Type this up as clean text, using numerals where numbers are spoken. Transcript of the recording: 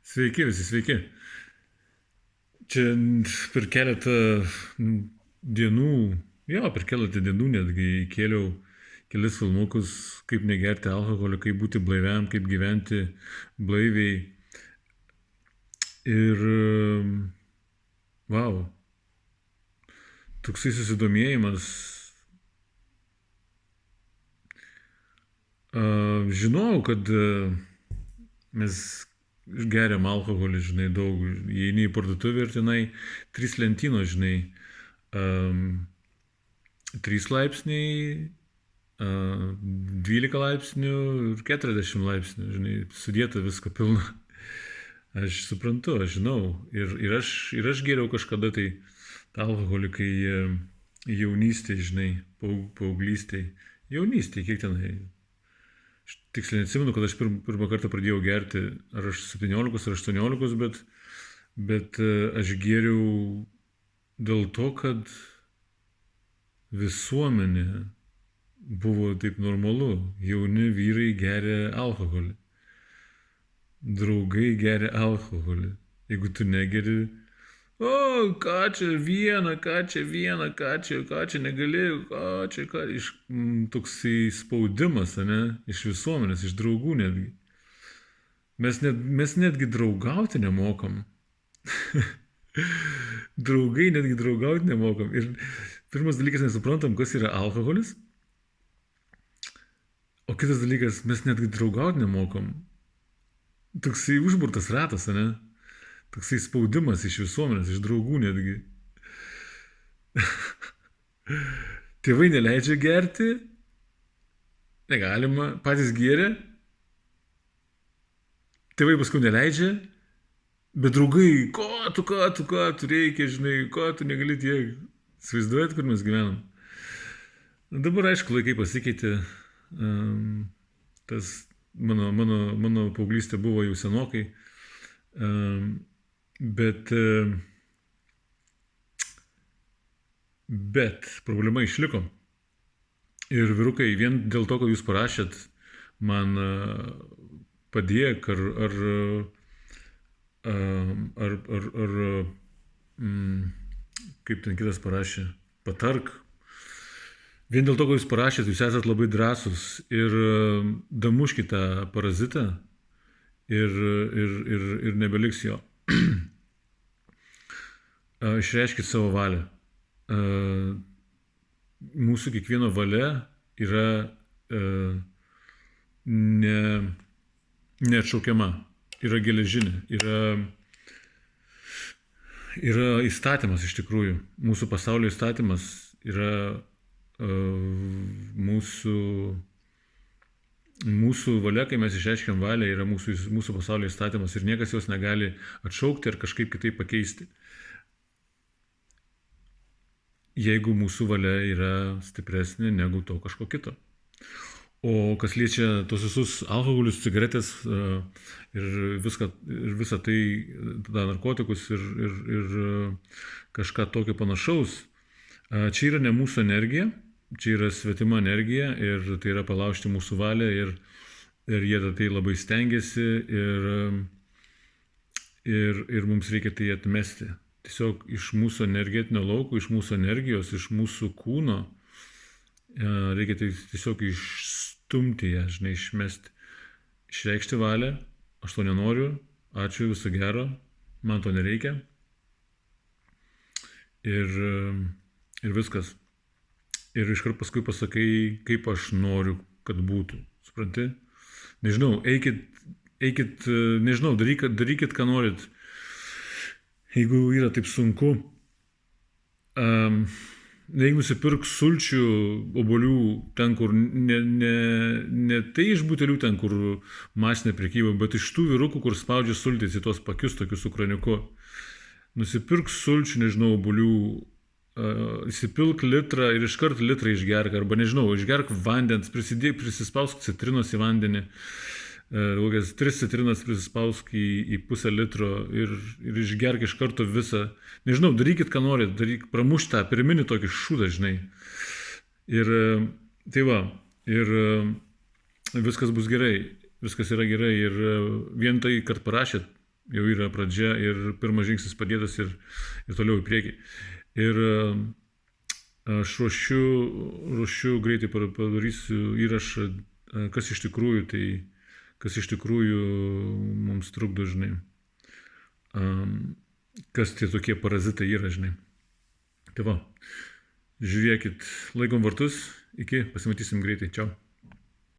Sveiki visi, sveiki. Čia per keletą dienų, per keletą dienų netgi kėliau kelis filmukus, kaip negerti alkoholio, kaip būti blaiviam, kaip gyventi blaiviai. Ir, wow, toksai susidomėjimas. Žinau, kad mes geriam alkoholį, žinai, daug. Įeini į parduotuvę ir tenai 3 lentynos, žinai, 3 laipsniai, 12 laipsnių ir 40 laipsnių, žinai, sudėta viską pilna. Aš suprantu, aš žinau. Ir aš geriau kažkada tai tą alkoholį, kai jaunystėje, žinai, paauglystėje. Jaunystėje, kiek tenai. Aš tiksliai neatsimenu, kad aš pirmą kartą pradėjau gerti, ar aš 17 ar 18, bet aš geriau dėl to, kad visuomenė buvo taip normalu. Jauni vyrai geria alkoholį. Draugai geria alkoholį. Jeigu tu negeri, ką čia vieną, ką čia negalėjau, ką. Toksai spaudimas, ne, iš visuomenės, iš draugų netgi. Mes netgi draugauti nemokam. Draugai netgi draugauti nemokam. Ir pirmas dalykas, nesuprantam, kas yra alkoholis. O kitas dalykas, mes netgi draugauti nemokam. Toksai užburtas ratas, ne? Toksai spaudimas iš visuomenės, iš draugų netgi. Tėvai neleidžia gerti, negalima, patys geria. Tėvai paskui neleidžia, bet draugai, ką tu reikia, žinai, ką tu negali tiek. Įsivaizduojat, kur mes gyvenam. Dabar, aišku, laikai pasikeitė. Tas mano paauglystė buvo jau senokai. Bet problema išliko. Ir vyrukai, vien dėl to, kad jūs parašėt, man padėk ar kaip ten kitas parašė, patark. Vien dėl to, kad jūs parašėt, jūs esat labai drąsus ir damuškit tą parazitą ir nebeliks jo. Išreiškit savo valią. Mūsų kiekvieno valia yra neatšaukiama, yra geležinė, yra įstatymas iš tikrųjų. Mūsų pasaulio įstatymas yra mūsų valia, kai mes išreiškiam valią, yra mūsų pasaulio įstatymas ir niekas jos negali atšaukti ar kažkaip kitaip pakeisti. Jeigu mūsų valia yra stipresnė negu to kažko kito. O kas liečia tos visus alkoholius, cigaretės ir visą tai, narkotikus ir kažką tokio panašaus, čia yra ne mūsų energija, čia yra svetima energija ir tai yra palaužti mūsų valią ir jie tai labai stengiasi ir mums reikia tai atmesti. Tiesiog iš mūsų energetinio lauko, iš mūsų energijos, iš mūsų kūno reikia tai tiesiog išstumti ją, žinai, išmesti. Išreikšti valią, aš to nenoriu, ačiū, viso gero, man to nereikia. Ir viskas. Ir iškart paskui pasakai, kaip aš noriu, kad būtų. Supranti? Nežinau, eikit, nežinau, darykit, ką norit. Jeigu yra taip sunku, jeigu nusipirk sulčių, obuolių ten, kur ne tai iš butelių ten, kur masinė prekyba, bet iš tų vyrukų, kur spaudžia sultis į tos pakius tokius su kraniuku. Nusipirk sulčių, nežinau, obuolių, įsipilk litrą ir iškart litrą išgerk, arba nežinau, išgerk vandens, prisispausk citrinos į vandenį, kokias 3 citrinas prisispausk į pusę litro ir išgerk iš karto visą. Nežinau, darykit, ką norit, pramušk tą pirminį tokį šūdą, žinai. Ir tai va, ir viskas bus gerai, viskas yra gerai. Ir vien tai, kad parašėt, jau yra pradžia ir pirmas žingsnis padėtas ir toliau į priekį. Ir aš ruošiu greitai padarysiu įrašą, kas iš tikrųjų mums trukdo, žinai. Kas tie tokie parazitai yra, žinai. Tai va, žiūrėkit, laikom vartus, iki, pasimatysim greitai, čiau.